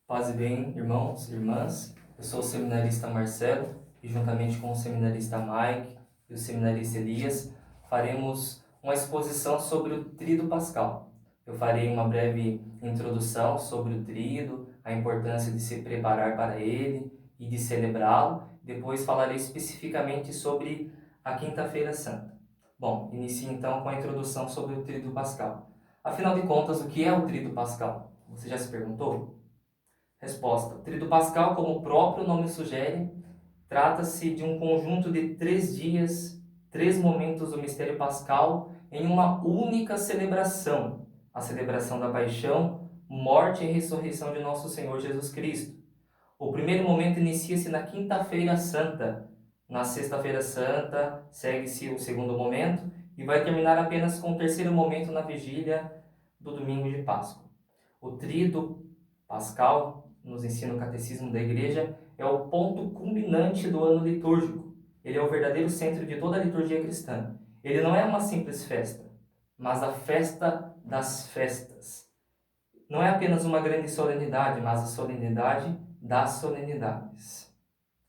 Paz e bem, irmãos e irmãs. Eu sou o seminarista Marcelo e, juntamente com o seminarista Mike e o seminarista Elias, faremos uma exposição sobre o Tríduo Pascal. Eu farei uma breve introdução sobre o Tríduo, a importância de se preparar para ele e de celebrá-lo. Depois falarei especificamente sobre a Quinta-feira Santa. Bom, inicie então com a introdução sobre o Tríduo Pascal. Afinal de contas, o que é o Tríduo Pascal? Você já se perguntou? Resposta. O Tríduo Pascal, como o próprio nome sugere, trata-se de um conjunto de 3 dias, 3 momentos do mistério pascal em uma única celebração, a celebração da paixão, morte e ressurreição de nosso Senhor Jesus Cristo. O primeiro momento inicia-se na Quinta-feira Santa. Na Sexta-feira Santa segue-se o segundo momento e vai terminar apenas com o terceiro momento na vigília do domingo de Páscoa. O Tríduo Pascal, nos ensina o Catecismo da Igreja, é o ponto culminante do ano litúrgico. Ele é o verdadeiro centro de toda a liturgia cristã. Ele não é uma simples festa, mas a festa das festas. Não é apenas uma grande solenidade, mas a solenidade das solenidades.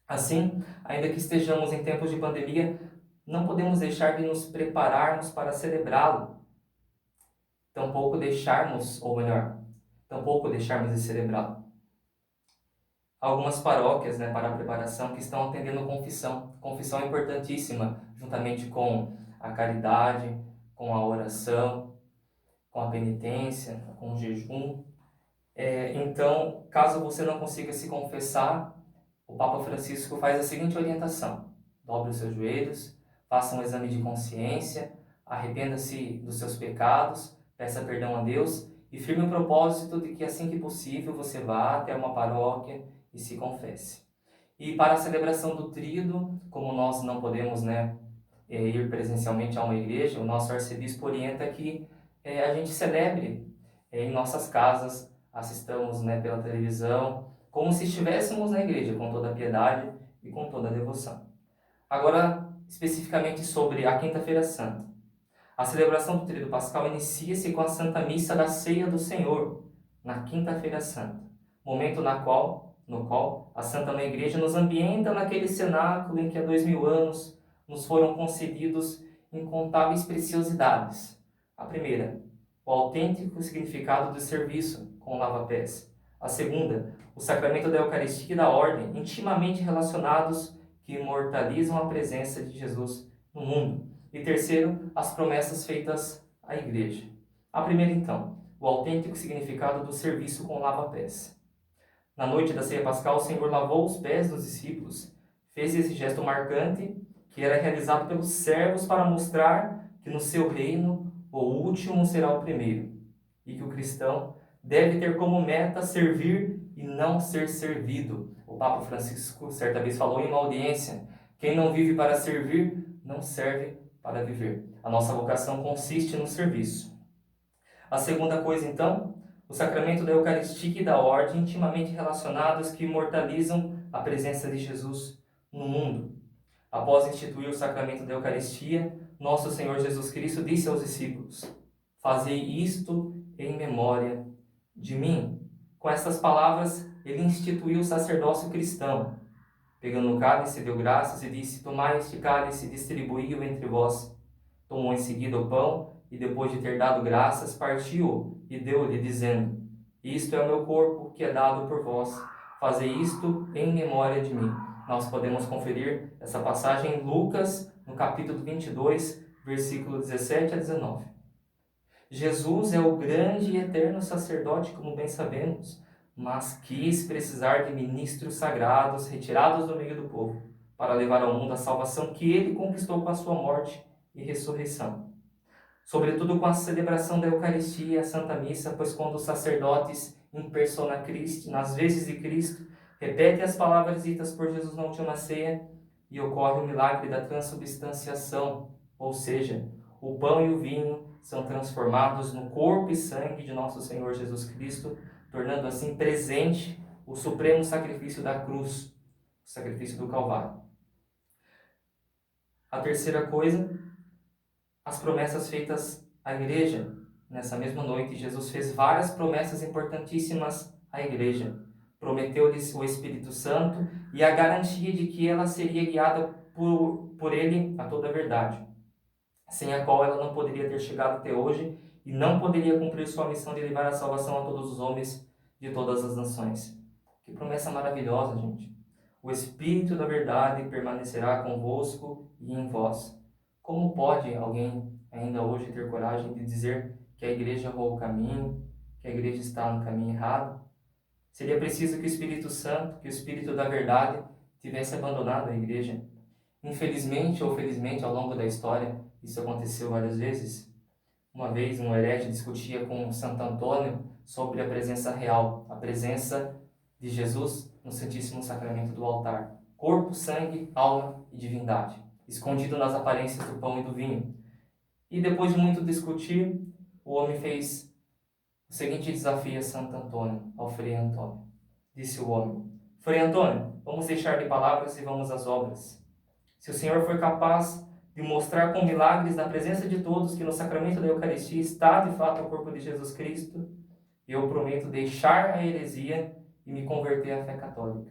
Assim, ainda que estejamos em tempos de pandemia, não podemos deixar de nos prepararmos para celebrá-lo. Tampouco deixarmos de celebrá-lo. Algumas paróquias, para a preparação que estão atendendo confissão. Confissão é importantíssima, juntamente com a caridade, com a oração, com a penitência, com o jejum. Então, caso você não consiga se confessar, o Papa Francisco faz a seguinte orientação: dobre os seus joelhos, faça um exame de consciência, arrependa-se dos seus pecados, peça perdão a Deus e firme o propósito de que assim que possível você vá até uma paróquia e se confesse. E para a celebração do Tríduo, como nós não podemos ir presencialmente a uma igreja, o nosso arcebispo orienta que a gente celebre em nossas casas, assistamos pela televisão, como se estivéssemos na igreja, com toda a piedade e com toda a devoção. Agora, especificamente sobre a Quinta-feira Santa. A celebração do Tríduo Pascal inicia-se com a Santa Missa da Ceia do Senhor, na Quinta-feira Santa, momento no qual a Santa Mãe Igreja nos ambienta naquele cenáculo em que há 2000 anos nos foram concedidos incontáveis preciosidades. A primeira, o autêntico significado do serviço com o lava-pés. A segunda, o sacramento da Eucaristia e da ordem, intimamente relacionados, que imortalizam a presença de Jesus no mundo. E terceiro, as promessas feitas à Igreja. A primeira, então, o autêntico significado do serviço com lava-pés. Na noite da ceia pascal, o Senhor lavou os pés dos discípulos, fez esse gesto marcante, que era realizado pelos servos para mostrar que no seu reino o último será o primeiro, e que o cristão deve ter como meta servir e não ser servido. O Papa Francisco certa vez falou em uma audiência: quem não vive para servir, não serve para viver. A nossa vocação consiste no serviço. A segunda coisa, então, o sacramento da Eucaristia e da ordem, intimamente relacionados, que imortalizam a presença de Jesus no mundo. Após instituir o sacramento da Eucaristia, nosso Senhor Jesus Cristo disse aos discípulos: fazei isto em memória de mim. Com estas palavras, ele instituiu o sacerdócio cristão. Pegando o cálice, deu graças e disse: tomai este cálice e distribui-o entre vós. Tomou em seguida o pão e, depois de ter dado graças, partiu-o e deu-lhe, dizendo: isto é o meu corpo, que é dado por vós. Fazei isto em memória de mim. Nós podemos conferir essa passagem em Lucas, no capítulo 22, versículo 17 a 19. Jesus é o grande e eterno sacerdote, como bem sabemos, mas quis precisar de ministros sagrados retirados do meio do povo, para levar ao mundo a salvação que ele conquistou com a sua morte e ressurreição. Sobretudo com a celebração da Eucaristia e a Santa Missa, pois quando os sacerdotes in persona Christi, nas vezes de Cristo, repetem as palavras ditas por Jesus na última ceia, e ocorre o milagre da transubstanciação, ou seja, o pão e o vinho são transformados no corpo e sangue de nosso Senhor Jesus Cristo, tornando assim presente o supremo sacrifício da cruz, o sacrifício do Calvário. A terceira coisa, as promessas feitas à igreja. Nessa mesma noite, Jesus fez várias promessas importantíssimas à igreja. prometeu-lhes o Espírito Santo e a garantia de que ela seria guiada por ele a toda a verdade, sem a qual ela não poderia ter chegado até hoje e não poderia cumprir sua missão de levar a salvação a todos os homens de todas as nações. Que promessa maravilhosa, gente! O Espírito da verdade permanecerá convosco e em vós. Como pode alguém ainda hoje ter coragem de dizer que a igreja errou o caminho, que a igreja está no caminho errado? Seria preciso que o Espírito Santo, que o Espírito da verdade, tivesse abandonado a igreja. Infelizmente ou felizmente, ao longo da história, isso aconteceu várias vezes. Uma vez, um herege discutia com Santo Antônio sobre a presença real, a presença de Jesus no Santíssimo Sacramento do altar. Corpo, sangue, alma e divindade, escondido nas aparências do pão e do vinho. E depois de muito discutir, o homem fez o seguinte desafio a Santo Antônio, ao Frei Antônio. Disse o homem: Frei Antônio, vamos deixar de palavras e vamos às obras. Se o Senhor for capaz de mostrar com milagres na presença de todos que no sacramento da Eucaristia está de fato o corpo de Jesus Cristo, eu prometo deixar a heresia e me converter à fé católica.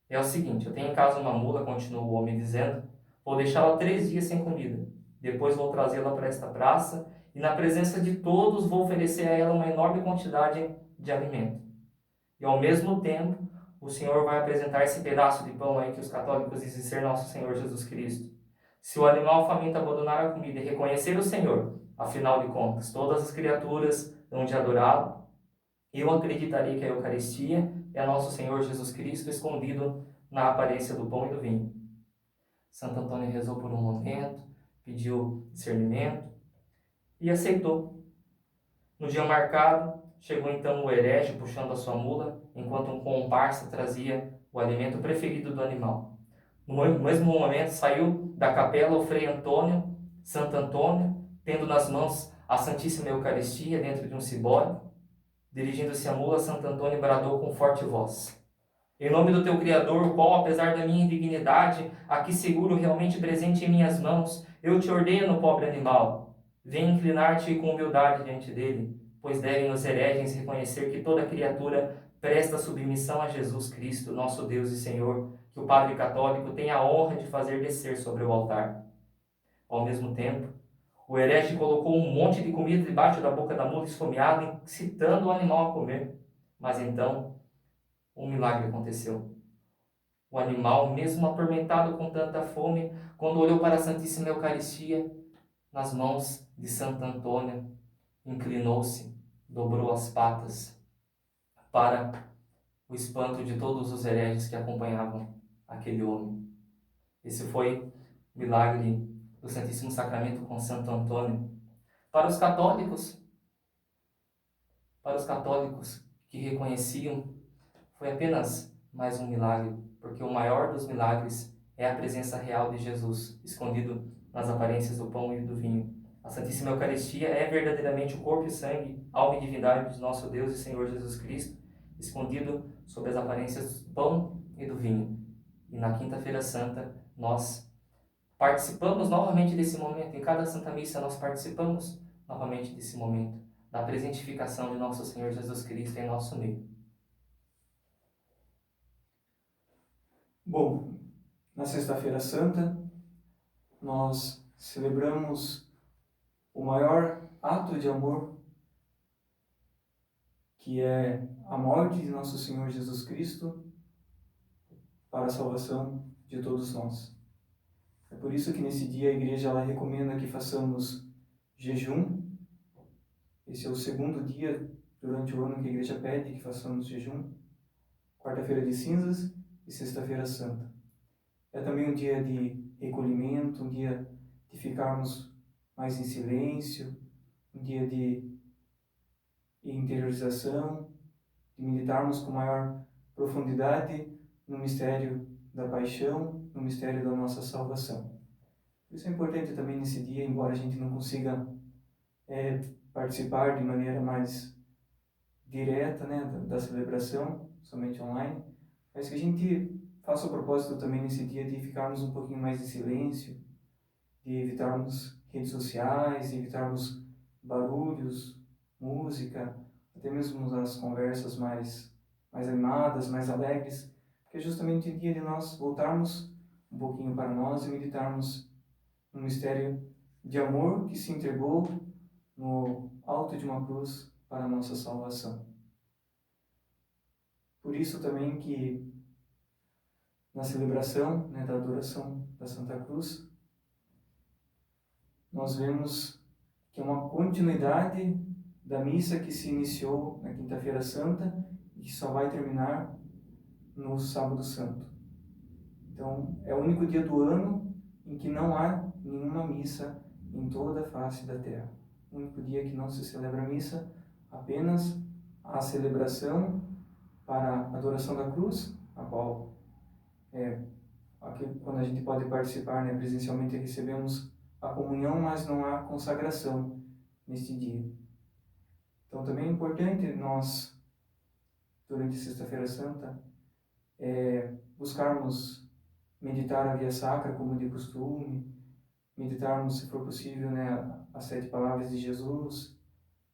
É o seguinte, eu tenho em casa uma mula, continuou o homem dizendo, vou deixá-la 3 dias sem comida. Depois vou trazê-la para esta praça e na presença de todos vou oferecer a ela uma enorme quantidade de alimento. E ao mesmo tempo, o Senhor vai apresentar esse pedaço de pão aí que os católicos dizem ser nosso Senhor Jesus Cristo. Se o animal faminto abandonar a comida e reconhecer o Senhor, afinal de contas, todas as criaturas hão de adorá-lo, eu acreditarei que a Eucaristia é nosso Senhor Jesus Cristo escondido na aparência do pão e do vinho. Santo Antônio rezou por um momento, pediu discernimento e aceitou. No dia marcado, chegou então o herege puxando a sua mula, enquanto um comparsa trazia o alimento preferido do animal. No mesmo momento, saiu da capela o Frei Antônio, Santo Antônio, tendo nas mãos a Santíssima Eucaristia dentro de um cibório. Dirigindo-se à mula, Santo Antônio bradou com forte voz: Em nome do teu Criador, o qual, apesar da minha indignidade, aqui seguro realmente presente em minhas mãos, eu te ordeno, pobre animal, vem inclinar-te com humildade diante dele, pois devem os hereges reconhecer que toda criatura presta submissão a Jesus Cristo, nosso Deus e Senhor, que o Padre Católico tem a honra de fazer descer sobre o altar. Ao mesmo tempo, o herege colocou um monte de comida debaixo da boca da mula esfomeada, incitando o animal a comer. Mas então, um milagre aconteceu. O animal, mesmo atormentado com tanta fome, quando olhou para a Santíssima Eucaristia, nas mãos de Santo Antônio, inclinou-se, dobrou as patas, para o espanto de todos os hereges que acompanhavam aquele homem. Esse foi o milagre do Santíssimo Sacramento com Santo Antônio. Para os católicos que reconheciam, foi apenas mais um milagre, porque o maior dos milagres é a presença real de Jesus, escondido nas aparências do pão e do vinho. A Santíssima Eucaristia é verdadeiramente o corpo e sangue, alma e divindade do nosso Deus e Senhor Jesus Cristo, escondido sob as aparências do pão e do vinho. E na Quinta-feira Santa, nós participamos novamente desse momento. Em cada Santa Missa nós participamos novamente desse momento, da presentificação de nosso Senhor Jesus Cristo em nosso meio. Bom, na Sexta-feira Santa, nós celebramos o maior ato de amor, que é a morte de nosso Senhor Jesus Cristo para a salvação de todos nós. É por isso que nesse dia a Igreja ela recomenda que façamos jejum. Esse é o segundo dia durante o ano que a Igreja pede que façamos jejum. Quarta-feira de cinzas e Sexta-feira Santa. É também um dia de recolhimento, um dia de ficarmos mais em silêncio, um dia de interiorização, de meditarmos com maior profundidade no mistério da paixão, no mistério da nossa salvação. Isso é importante também nesse dia, embora a gente não consiga participar de maneira mais direta, né, da celebração, somente online, mas que a gente faça o propósito também nesse dia de ficarmos um pouquinho mais em silêncio, de evitarmos redes sociais, de evitarmos barulhos, música, até mesmo as conversas mais mais animadas, mais alegres, porque é justamente o dia de nós voltarmos um pouquinho para nós e meditarmos no mistério de amor que se entregou no alto de uma cruz para a nossa salvação. Por isso também que na celebração, né, da adoração da Santa Cruz, nós vemos que é uma continuidade da missa que se iniciou na Quinta-feira Santa e que só vai terminar no Sábado Santo. Então, é o único dia do ano em que não há nenhuma missa em toda a face da terra. O único dia que não se celebra a missa, apenas a celebração para a adoração da cruz, a qual aqui, quando a gente pode participar, né, presencialmente, recebemos a comunhão, mas não há consagração neste dia. Então, também é importante nós, durante a Sexta-feira Santa, buscarmos meditar a Via Sacra como de costume, meditarmos, se for possível, né, as 7 palavras de Jesus,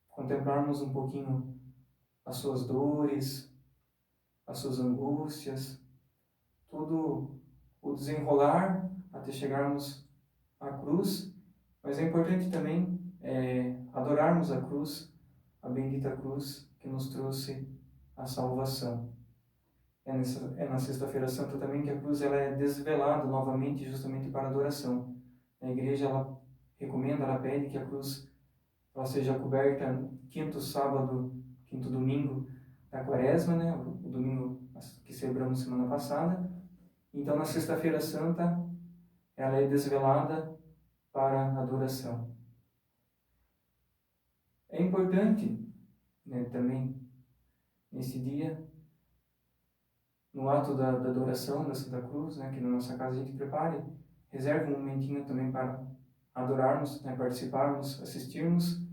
contemplarmos um pouquinho as suas dores, as suas angústias, todo o desenrolar até chegarmos à cruz, mas é importante também adorarmos a cruz, a bendita cruz que nos trouxe a salvação. É na Sexta-feira Santa também que a cruz ela é desvelada novamente justamente para a adoração. A igreja ela recomenda, ela pede que a cruz ela seja coberta no quinto sábado, quinto domingo da Quaresma, né, o domingo que celebramos semana passada. Então na Sexta-feira Santa ela é desvelada para a adoração. É importante, né, também nesse dia, no ato da adoração da Santa Cruz, né, que na nossa casa a gente prepare, reserve um momentinho também para adorarmos, né, participarmos, assistirmos,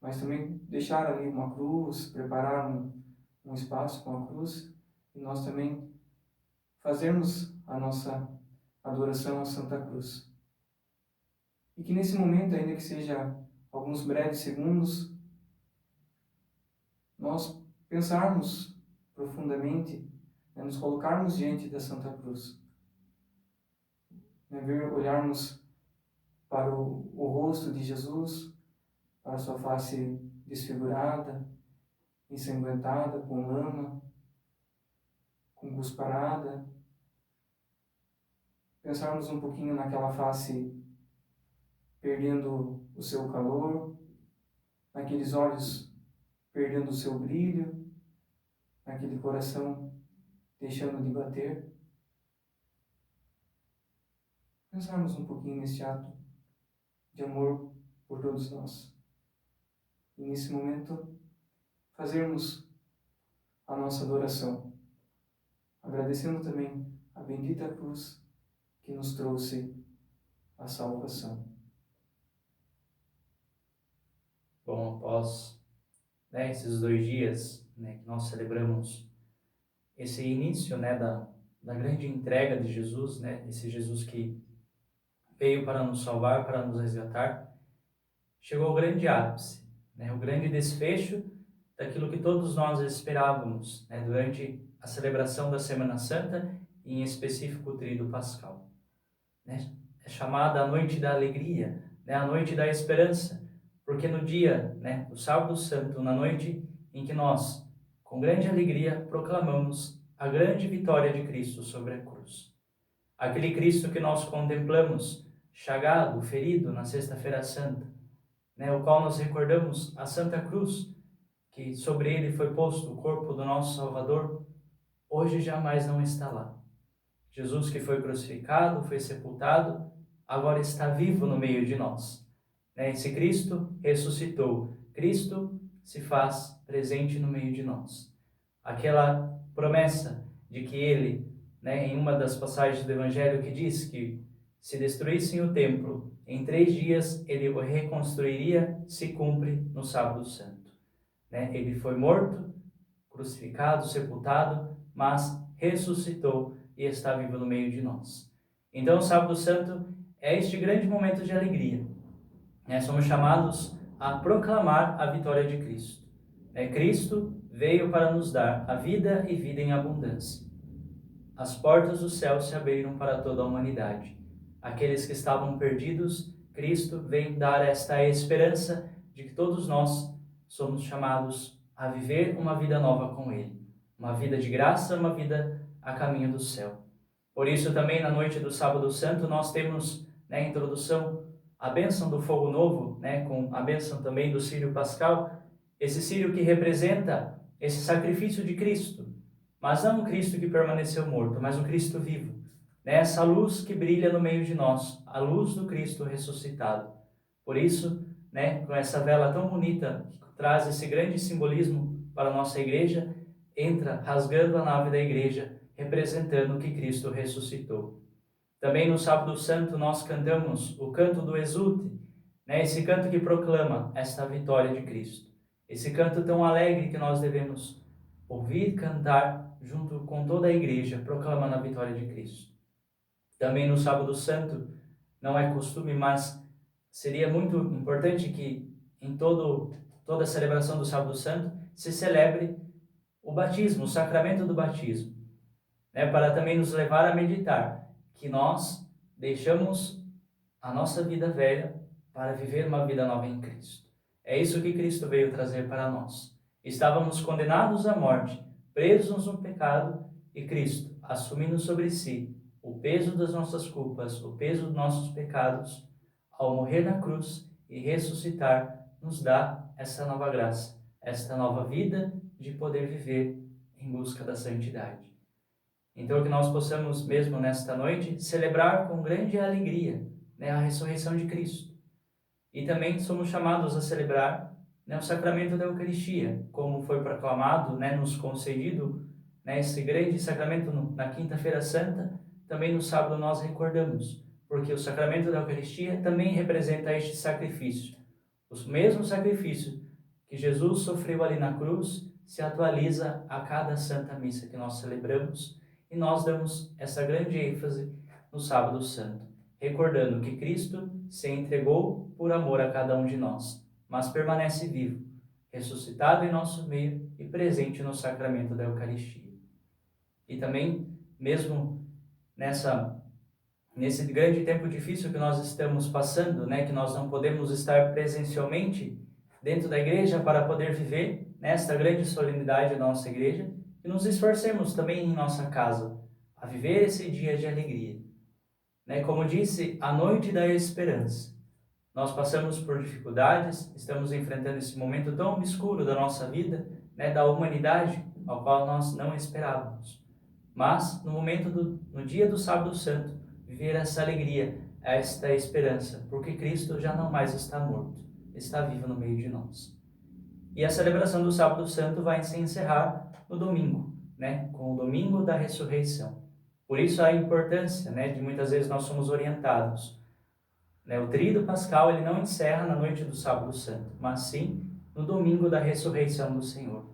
mas também deixar ali uma cruz, preparar um espaço com a cruz e nós também fazermos a nossa adoração à Santa Cruz. E que nesse momento, ainda que seja alguns breves segundos, nós pensarmos profundamente, né, nos colocarmos diante da Santa Cruz, né, olharmos para o rosto de Jesus, para a sua face desfigurada, ensanguentada, com lama, com cusparada. Pensarmos um pouquinho naquela face perdendo o seu calor, naqueles olhos perdendo o seu brilho, naquele coração deixando de bater. Pensarmos um pouquinho nesse ato de amor por todos nós. E nesse momento, fazermos a nossa adoração, agradecendo também a bendita cruz que nos trouxe a salvação. Bom, após esses 2 dias, né, que nós celebramos esse início, né, da grande entrega de Jesus, né, esse Jesus que veio para nos salvar, para nos resgatar, chegou o grande ápice, né, o grande desfecho daquilo que todos nós esperávamos, né, durante a celebração da Semana Santa e em específico o Tríduo Pascal. Né? É chamada a Noite da Alegria, né, a Noite da Esperança, porque no dia, né, do Sábado Santo, na noite em que nós, com grande alegria, proclamamos a grande vitória de Cristo sobre a cruz. Aquele Cristo que nós contemplamos, chagado, ferido na Sexta-feira Santa, né, o qual nós recordamos a Santa Cruz, que sobre ele foi posto o corpo do nosso Salvador, hoje jamais não está lá. Jesus que foi crucificado, foi sepultado, agora está vivo no meio de nós. Esse Cristo ressuscitou. Cristo se faz presente no meio de nós. Aquela promessa de que ele, em uma das passagens do Evangelho que diz que se destruíssem o templo, em 3 dias ele o reconstruiria, se cumpre no Sábado Santo. Ele foi morto, crucificado, sepultado, mas ressuscitou e está vivo no meio de nós. Então o Sábado Santo é este grande momento de alegria. Somos chamados a proclamar a vitória de Cristo. Cristo veio para nos dar a vida e vida em abundância. As portas do céu se abriram para toda a humanidade. Aqueles que estavam perdidos, Cristo vem dar esta esperança de que todos nós somos chamados a viver uma vida nova com Ele. Uma vida de graça, uma vida a caminho do céu. Por isso também na noite do Sábado Santo nós temos a introdução, a bênção do fogo novo, com a bênção também do círio pascal, esse círio que representa esse sacrifício de Cristo, mas não um Cristo que permaneceu morto, mas um Cristo vivo, essa luz que brilha no meio de nós, a luz do Cristo ressuscitado. Por isso, com essa vela tão bonita, que traz esse grande simbolismo para a nossa igreja, entra rasgando a nave da igreja, representando que Cristo ressuscitou. Também no Sábado Santo nós cantamos o canto do exulte, esse canto que proclama esta vitória de Cristo. Esse canto tão alegre que nós devemos ouvir, cantar junto com toda a igreja, proclamando a vitória de Cristo. Também no Sábado Santo, não é costume, mas seria muito importante que em toda a celebração do Sábado Santo se celebre o batismo, o sacramento do batismo, para também nos levar a meditar que nós deixamos a nossa vida velha para viver uma vida nova em Cristo. É isso que Cristo veio trazer para nós. Estávamos condenados à morte, presos no pecado, e Cristo, assumindo sobre si o peso das nossas culpas, o peso dos nossos pecados, ao morrer na cruz e ressuscitar, nos dá essa nova graça, esta nova vida de poder viver em busca da santidade. Então, que nós possamos mesmo nesta noite celebrar com grande alegria a ressurreição de Cristo. E também somos chamados a celebrar o sacramento da Eucaristia, como foi proclamado, nos concedido esse grande sacramento na Quinta-feira Santa. Também no sábado nós recordamos, porque o sacramento da Eucaristia também representa este sacrifício. O mesmo sacrifício que Jesus sofreu ali na cruz se atualiza a cada Santa Missa que nós celebramos, e nós damos essa grande ênfase no Sábado Santo, recordando que Cristo se entregou por amor a cada um de nós, mas permanece vivo, ressuscitado em nosso meio e presente no sacramento da Eucaristia. E também, mesmo nesse grande tempo difícil que nós estamos passando, que nós não podemos estar presencialmente dentro da igreja para poder viver nesta grande solenidade da nossa igreja, que nos esforcemos também em nossa casa a viver esse dia de alegria. Como disse, a noite da esperança. Nós passamos por dificuldades, estamos enfrentando esse momento tão obscuro da nossa vida, da humanidade, ao qual nós não esperávamos. Mas, no dia do Sábado Santo, viver essa alegria, esta esperança, porque Cristo já não mais está morto, está vivo no meio de nós. E a celebração do Sábado Santo vai se encerrar no domingo, com o domingo da ressurreição. Por isso a importância, de muitas vezes nós somos orientados. O tríduo pascal ele não encerra na noite do Sábado Santo, mas sim no domingo da ressurreição do Senhor.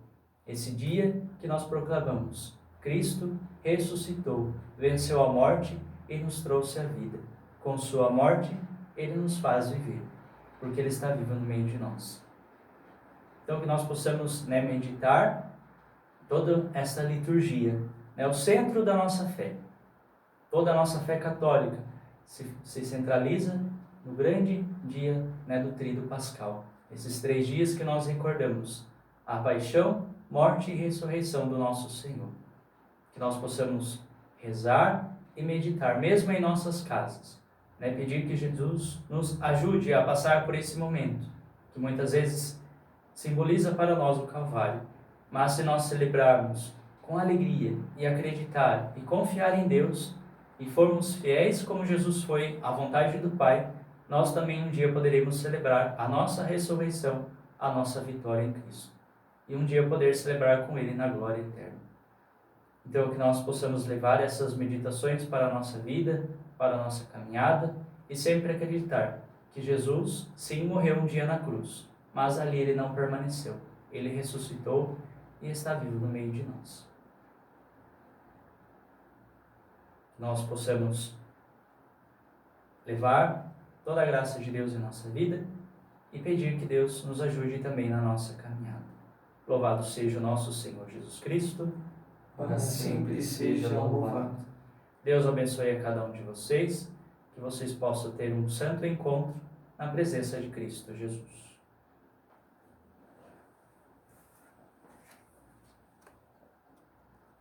Esse dia que nós proclamamos, Cristo ressuscitou, venceu a morte e nos trouxe a vida. Com sua morte, ele nos faz viver, porque ele está vivo no meio de nós. Então, que nós possamos meditar toda esta liturgia, o centro da nossa fé. Toda a nossa fé católica se centraliza no grande dia do Tríduo Pascal. Esses 3 dias que nós recordamos, a paixão, morte e ressurreição do nosso Senhor. Que nós possamos rezar e meditar, mesmo em nossas casas. Pedir que Jesus nos ajude a passar por esse momento, que muitas vezes simboliza para nós o Calvário. Mas se nós celebrarmos com alegria e acreditar e confiar em Deus, e formos fiéis como Jesus foi à vontade do Pai, nós também um dia poderemos celebrar a nossa ressurreição, a nossa vitória em Cristo. E um dia poder celebrar com Ele na glória eterna. Então, que nós possamos levar essas meditações para a nossa vida, para a nossa caminhada, e sempre acreditar que Jesus, sim, morreu um dia na cruz, mas ali Ele não permaneceu. Ele ressuscitou e está vivo no meio de nós. Nós possamos levar toda a graça de Deus em nossa vida e pedir que Deus nos ajude também na nossa caminhada. Louvado seja o nosso Senhor Jesus Cristo. Para sempre seja louvado. Deus abençoe a cada um de vocês, que vocês possam ter um santo encontro na presença de Cristo Jesus.